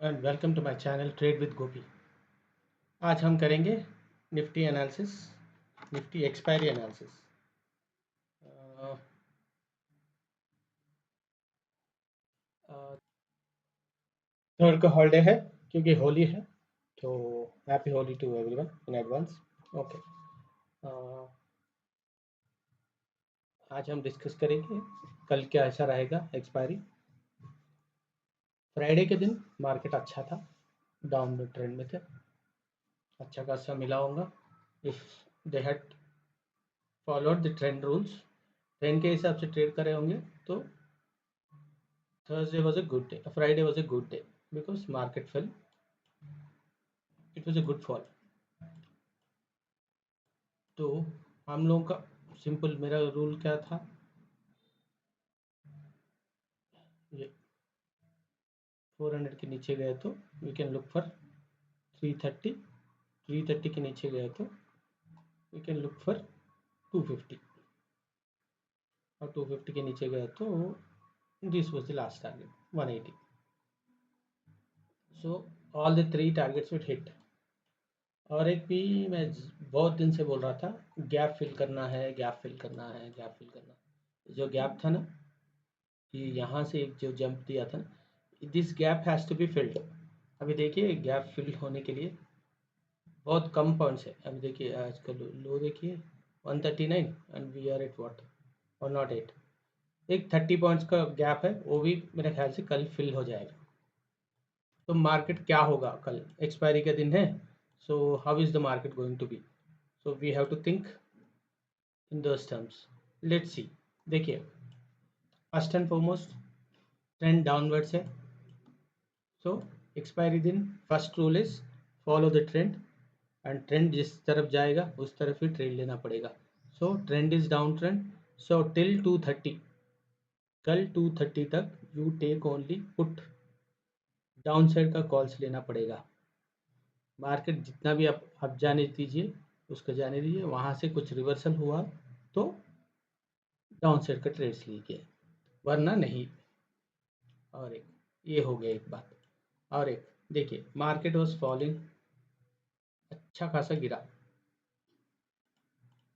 And welcome to my channel trade with Gopi. आज हम करेंगे Nifty analysis, Nifty expiry analysis. Third का holiday है क्योंकि होली है, तो happy Holi to everyone in advance. Okay, आज हम डिस्कस करेंगे कल क्या ऐसा रहेगा एक्सपायरी। फ्राइडे के दिन मार्केट अच्छा था, डाउनवर्ड ट्रेंड में थे, अच्छा खासा मिला होगा if they had followed the trend rules, trend के हिसाब से ट्रेड करे होंगे तो Thursday was a good day. Friday was a good day because market fell. It was a good fall. तो हम लोगों का सिंपल मेरा रूल क्या था, ये 400 के नीचे गए तो वी कैन लुक फॉर 330, 330 के नीचे गए तो वी कैन लुक फॉर 250, और 250 के नीचे गए तो this was the last target 180. So all the three targets will hit. और एक भी मैं बहुत दिन से बोल रहा था, गैप फिल करना है, गैप फिल करना है, गैप फिल करना है। जो गैप था ना, ये यहाँ से एक जो जंप दिया था, this gap has to be filled. अभी देखिए गैप फिल होने के लिए बहुत कम पॉइंट्स है। अभी देखिए आज का लो देखिए 139 and we are at what, और नॉट एट, एक 30 पॉइंट्स का गैप है, वो भी मेरे ख्याल से कल फिल हो जाएगा। तो मार्केट क्या होगा कल, एक्सपायरी का दिन है, so how is the market going to be, so we have to think in those terms. Let's see. देखिए first and foremost trend downwards है, सो एक्सपायरी दिन first rule is follow the trend, and trend जिस तरफ जाएगा उस तरफ ही trade लेना पड़ेगा। So trend is down trend, so till 230, कल 230 तक you take only put, down side का कॉल्स लेना पड़ेगा। मार्केट जितना भी आप जाने दीजिए, उसको जाने दीजिए, वहाँ से कुछ रिवर्सल हुआ तो डाउन साइड का ट्रेड्स लीजिए, वरना नहीं। और एक ये हो गया एक बात। और एक देखिए मार्केट वॉज फॉलिंग, अच्छा खासा गिरा,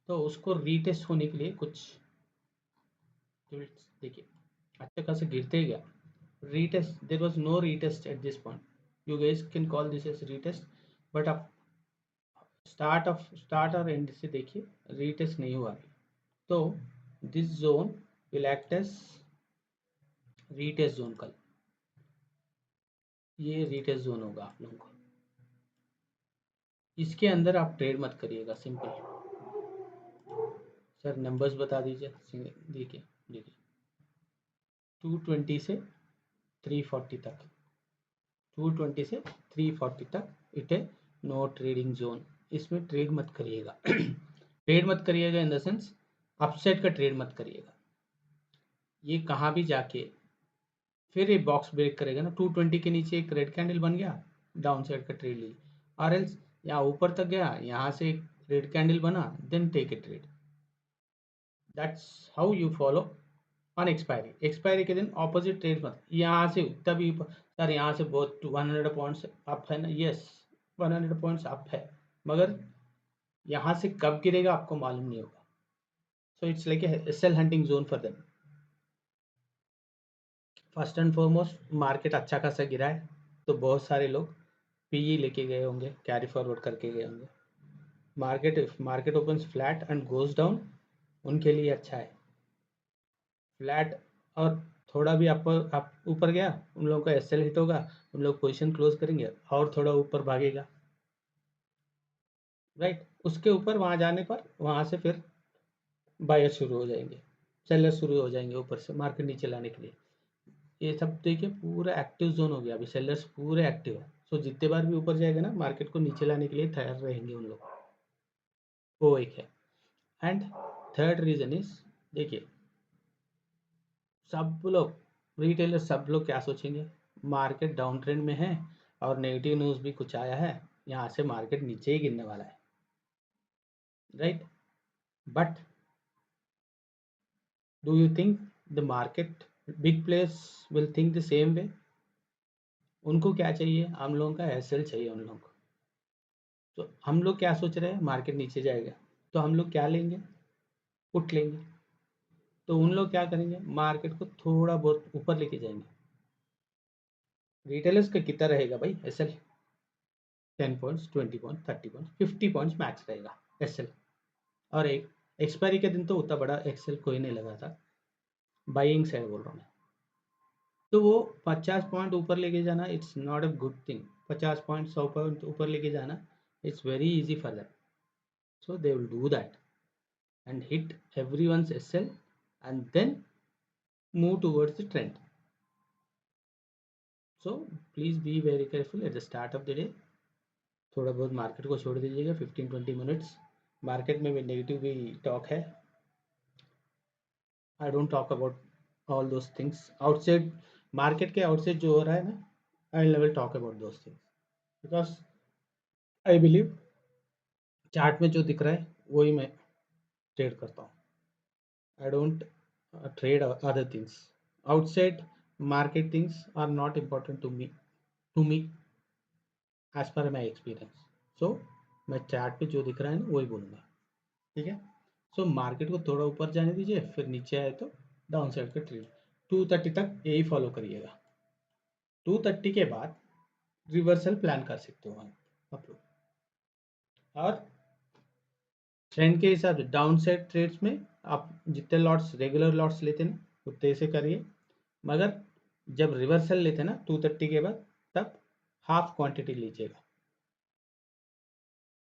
तो उसको रीटेस्ट होने के लिए कुछ देखिए अच्छा खासा गिरते गया, retest, there was no retest at this point, you guys can call this as retest, but आप स्टार्ट और एंड से देखिए रीटेस्ट नहीं हुआ अभी। तो this zone will act as retest zone कल, ये रीटेस्ट जोन होगा आप लोगों को, इसके अंदर आप ट्रेड मत करिएगा। सिंपल सर नंबर्स बता दीजिए। देखिए देखिए 220 से 340 तक, 220 से 340 तक इट है नो ट्रेडिंग जोन, इसमें ट्रेड मत करिएगा। ट्रेड मत करिएगा इन द सेंस अपसाइड का ट्रेड मत करिएगा। ये कहाँ भी जाके फिर ये बॉक्स ब्रेक करेगा ना, 220 के नीचे एक रेड कैंडल बन गया, डाउन साइड का ट्रेड लीजिए, और एल्स यहाँ ऊपर तक गया, यहाँ से एक रेड कैंडल बना, then take a trade. That's how you follow on expiry. Expiry के दिन ऑपोजिट ट्रेड मत, यहाँ से तभी सर यहाँ से बहुत 100 पॉइंट्स अप है ना, यस 100 पॉइंट्स अप है, मगर यहाँ से कब गिरेगा आपको मालूम नहीं होगा। So it's like a sell hunting zone for them. First and foremost market अच्छा खासा गिरा है, तो बहुत सारे लोग पीई लेके गए होंगे, कैरी फॉरवर्ड करके गए होंगे। Market opens flat and goes down, उनके लिए अच्छा है। फ्लैट और थोड़ा भी आप ऊपर गया, उन लोगों का एसएल हिट होगा, उन लोग पोजीशन क्लोज करेंगे और थोड़ा ऊपर भागेगा, राइट। उसके ऊपर वहाँ जाने पर वहाँ से फिर बायर शुरू हो जाएंगे, सेलर शुरू हो जाएंगे ऊपर से मार्केट नीचे लाने के लिए। ये सब देखिए पूरा एक्टिव जोन हो गया, अभी सेलर्स पूरे एक्टिव है। सो जितने बार भी ऊपर जाएगा ना, मार्केट को नीचे लाने के लिए तैयार रहेंगे उन लोग, वो एक है। एंड थर्ड रीजन इज, देखिए सब लोग रिटेलर सब लोग क्या सोचेंगे, मार्केट डाउन ट्रेंड में है और नेगेटिव न्यूज़ भी कुछ आया है, यहाँ से मार्केट नीचे ही गिरने वाला है, right. But do you think the market big players will think the same way? उनको क्या चाहिए, हम लोगों का एसएल चाहिए उन लोगों को। तो हम लोग क्या सोच रहे हैं, मार्केट नीचे जाएगा तो हम लोग क्या लेंगे, पुट लेंगे। तो उन लोग क्या करेंगे, मार्केट को थोड़ा बहुत ऊपर लेके जाएंगे। रिटेलर्स का कितना रहेगा भाई SL, 10 points, 20 points, 30 points, 50 points max रहेगा एसएल। और एक एक्सपायरी के दिन तो उतना बड़ा एक्सेल कोई नहीं लगा था, बाइंग साइड बोल रहा हूँ मैं। तो वो 50 पॉइंट ऊपर लेके जाना it's not a good thing. 50 point 100 point ऊपर लेके जाना it's very easy for that. So they will do that and hit everyone's SL and then move towards the trend. So please be very careful at the start of the day. थोड़ा बहुत market को छोड़ दीजिएगा 15-20 minutes. Market में भी negative भी talk है, I don't talk about all those things outside. Market के आउटसाइड जो हो रहा है ना, I never talk about those things because I believe chart में जो दिख रहा है वही मैं ट्रेड करता हूँ। I don't trade other things. Outside market things are not important to me. To me, as per my experience. So मैं चार्ट पे जो दिख रहा है ना वही बोलूँगा, ठीक है। सो मार्केट को थोड़ा ऊपर जाने दीजिए, फिर नीचे आए तो डाउन साइड का ट्रेड 230 तक यही फॉलो करिएगा। 230 के बाद रिवर्सल प्लान कर सकते हो आप लोग। और ट्रेंड के हिसाब से डाउन साइड ट्रेड्स में आप जितने लॉट्स रेगुलर लॉट्स लेते हैं ना उतने से करिए, मगर जब रिवर्सल लेते ना 230 के बाद तब हाफ क्वांटिटी लीजिएगा।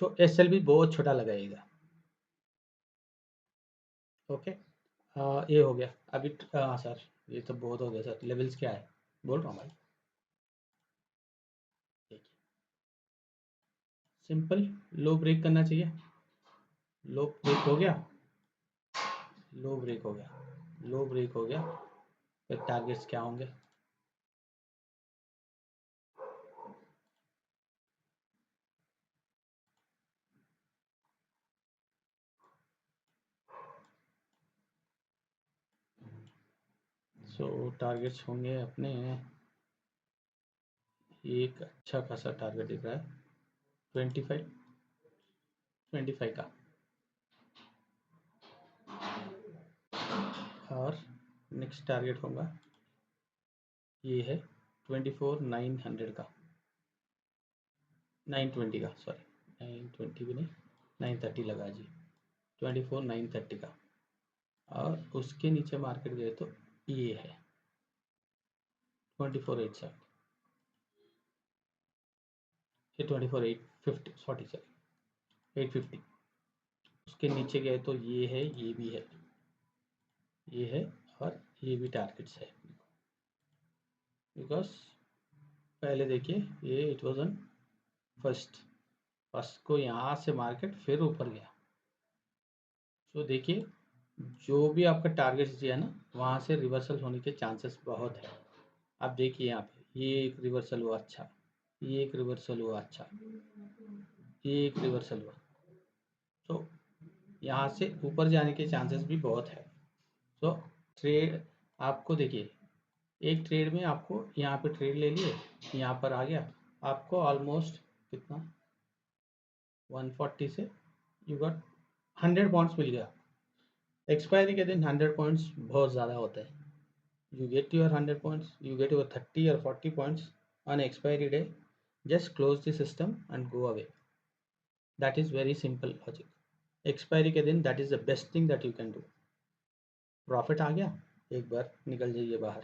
तो एसएल भी बहुत छोटा लगाइएगा। ओके, ये हो गया अभी। हाँ सर, ये तो बहुत हो गया सर। लेवल्स क्या है बोल रहा हूँ भाई, देखिए सिंपल लो ब्रेक करना चाहिए। लो ब्रेक हो गया, लो ब्रेक हो गया, लो ब्रेक हो गया, फिर टारगेट्स क्या होंगे। सो टारगेट्स होंगे अपने, एक अच्छा खासा टारगेट दिख रहा है 25 का, और नेक्स्ट टारगेट होगा ये है 24,900 का, 920 का, सॉरी 920 भी नहीं, 930 लगा जी, 24,930 का। और उसके नीचे मार्केट गए तो ये है 24,870, ये 24,850, सॉरी 850। उसके नीचे गए तो ये है, ये भी है, ये है, और ये भी टारगेट्स है। बिकॉज पहले देखिए ये it was on first, first को यहाँ से मार्केट फिर ऊपर गया। तो देखिए जो भी आपका टारगेट दिया ना वहाँ से रिवर्सल होने के चांसेस बहुत है। आप देखिए यहाँ पे ये एक रिवर्सल हुआ अच्छा, ये एक रिवर्सल हुआ अच्छा, ये एक रिवर्सल हुआ, तो यहाँ से ऊपर जाने के चांसेस भी बहुत है। तो ट्रेड आपको देखिए, एक ट्रेड में आपको यहाँ पे ट्रेड ले लिए, यहाँ पर आ गया आपको ऑलमोस्ट कितना 140 से यू गॉट 100 पॉइंट्स मिल गया। एक्सपायरी के दिन 100 पॉइंट्स बहुत ज़्यादा होता है। You get your 100 points, you get your 30 or 40 points on expiry day, just close the system and go away. That is very simple logic. Expiry के दिन that is the best thing that you can do. Profit आ गया, एक बार निकल जाइए बाहर,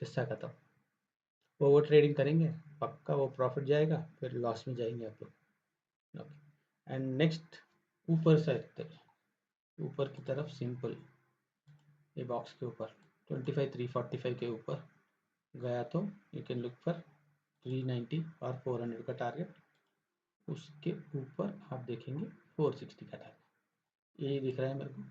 किस्सा खत्म। ओवर ट्रेडिंग करेंगे पक्का वो प्रॉफिट जाएगा, फिर लॉस में जाएंगे आप लोग। एंड नेक्स्ट ऊपर से ऊपर की तरफ सिंपल ये बॉक्स के ऊपर 25,345 के ऊपर गया तो यू कैन लुक फॉर 390 और 400 का टारगेट। उसके ऊपर आप देखेंगे 460 का टारगेट, यही दिख रहा है मेरे को।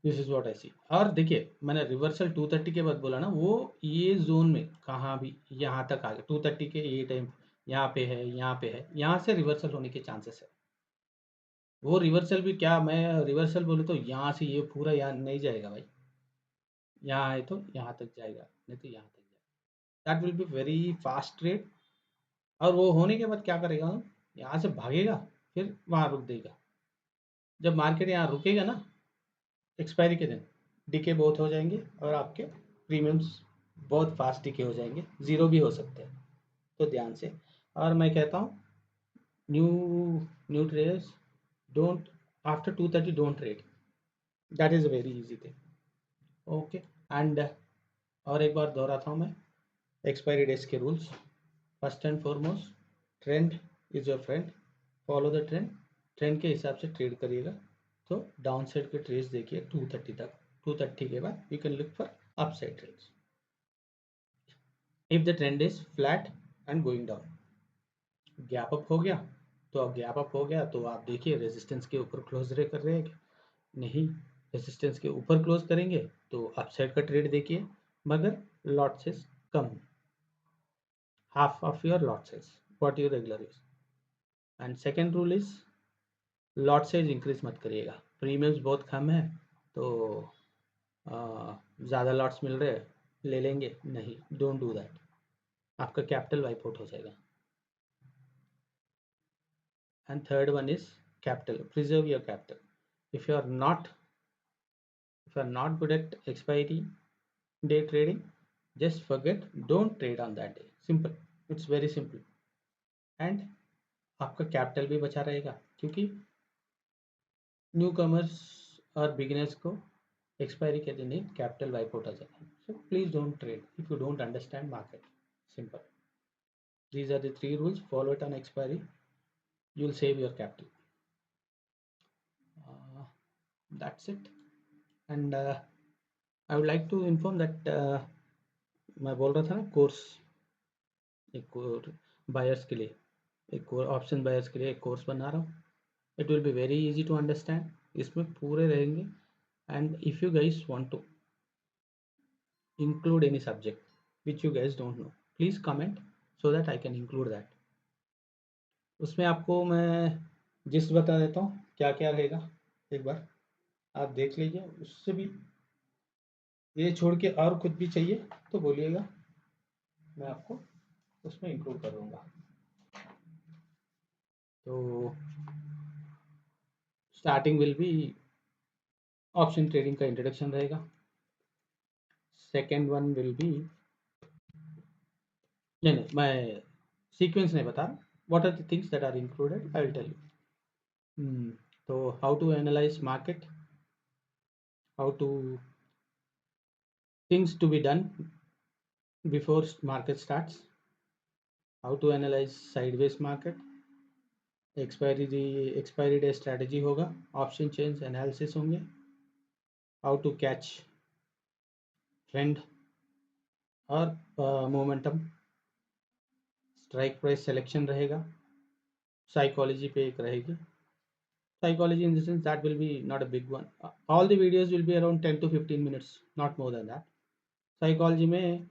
दिस इज व्हाट आई सी। और देखिए मैंने रिवर्सल 230 के बाद बोला ना, वो ये जोन में कहाँ भी यहाँ तक आ गया 230 के ये टाइम, यहाँ पे है, यहाँ पे है, यहाँ से रिवर्सल होने के चांसेस है। वो रिवर्सल भी क्या, मैं रिवर्सल बोले तो यहाँ से ये पूरा यहाँ नहीं जाएगा भाई, यहाँ आए तो यहाँ तक जाएगा, नहीं तो यहाँ तक जाएगा। That will be very fast trade. और वो होने के बाद क्या करेगा, यहाँ से भागेगा, फिर वहाँ रुक देगा। जब मार्केट यहाँ रुकेगा ना, एक्सपायरी के दिन डिके बहुत हो जाएंगे और आपके प्रीमियम्स बहुत फास्ट डिके हो जाएंगे, ज़ीरो भी हो सकते हैं। तो ध्यान से। और मैं कहता हूँ new new traders don't, after 2:30 don't trade, that is a very easy thing. Okay. And और एक बार दोहराता हूँ मैं एक्सपायरी डेज के rules. First and foremost, trend is your friend, follow the trend, trend के हिसाब से ट्रेड करिएगा। तो डाउन साइड के ट्रेड्स देखिए 2:30 तक, 2:30 के बाद you can look for upside trades if the trend is flat and going down. Gap up हो गया, तो अब गैप अप हो गया तो आप देखिए रेजिस्टेंस के ऊपर क्लोज रे कर रहे हैं, नहीं रेजिस्टेंस के ऊपर क्लोज करेंगे तो अप साइड का ट्रेड देखिए, मगर lot size come, half of your lot size what your regular is। And second rule is lot size increase मत करिएगा। प्रीमियम्स बहुत कम है तो ज़्यादा लॉट्स मिल रहे हैं ले लेंगे, नहीं, डोंट डू दैट, आपका कैपिटल वाइप आउट हो जाएगा। And third one is capital, preserve your capital. If you are not if you are not good at expiry day trading, just forget, don't trade on that day, simple, it's very simple. And आपका capital भी बचा रहेगा, क्योंकि newcomers और beginners को expiry के दिन ही कैपिटल वाइप आउट हो जाता है। So please don't trade if you don't understand market, simple. These are the 3 rules, follow it on expiry, you will save your capital। That's it। And I would like to inform that मैं बोल रहा था ना course, एक और buyers के लिए, एक और ऑप्शन बायर्स के लिए एक कोर्स बना रहा हूँ। It will be very easy to understand, इसमें पूरे रहेंगे। And if you guys want to include any subject which you guys don't know, please comment so that I can include that। उसमें आपको मैं जिस बता देता हूँ क्या क्या रहेगा, एक बार आप देख लीजिए, उससे भी ये छोड़ के और कुछ भी चाहिए तो बोलिएगा, मैं आपको उसमें इंक्लूड कर दूंगा। तो starting will be option trading का इंट्रोडक्शन रहेगा। सेकेंड वन विल बी, नहीं मैं सीक्वेंस नहीं बता रहा, what are the things that are included I will tell you. तो how to analyse market, how to things to be done before market starts, how to analyze sideways market, expiry day strategy होगा, option change analysis होंगे, how to catch trend और momentum, strike price selection रहेगा, psychology पे एक रहेगी, psychology in the sense that will be not a big one, all the videos will be around 10 to 15 minutes, not more than that। psychology में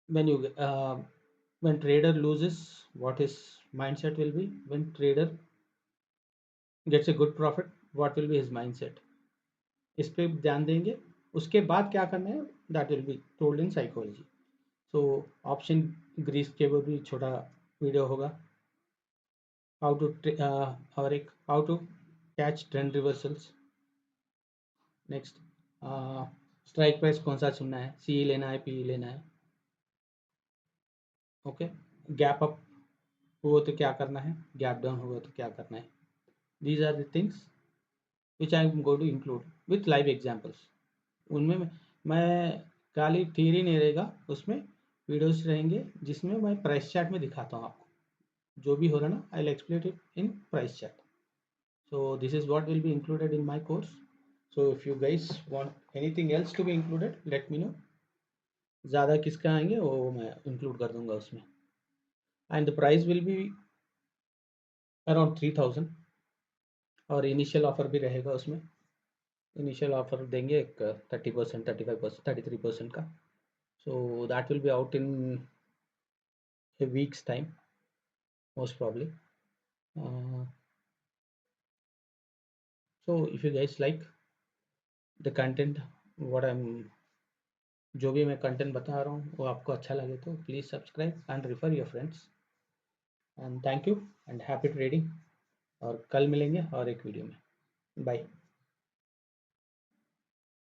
when you when trader loses, what his mindset will be, when trader gets a good profit, what will be his mindset, इस पे ध्यान देंगे। उसके बाद क्या करना है that will be told in psychology. So option Greeks के वो भी छोटा वीडियो होगा, हाउ टू और एक how to catch trend reversals. Next strike price कौन सा चुनना है, सी लेना है, पी लेना है, ओके। गैप अप हुआ तो क्या करना है, गैप डाउन हुआ तो क्या करना है। These are the things which I am going to include with live examples. उनमें मैं खाली थियरी नहीं रहेगा, उसमें वीडियोस रहेंगे जिसमें मैं प्राइस चार्ट में दिखाता हूँ आपको जो भी हो रहा है ना, I will explain it in price chart. So this is what will be included in my course. So if you guys want anything else to be included let me know, ज़्यादा किसका आएंगे वो मैं इंक्लूड कर दूंगा उसमें। And the price will be around 3000 और initial offer भी रहेगा उसमें, इनिशियल ऑफर देंगे एक 30%, 35%, 33% का। So that will be out in a week's time most probably। So if you guys like the content what I'm जो भी मैं कंटेंट बता रहा हूँ वो आपको अच्छा लगे तो please subscribe and refer your friends and thank you and happy trading. और कल मिलेंगे और एक वीडियो में। बाय।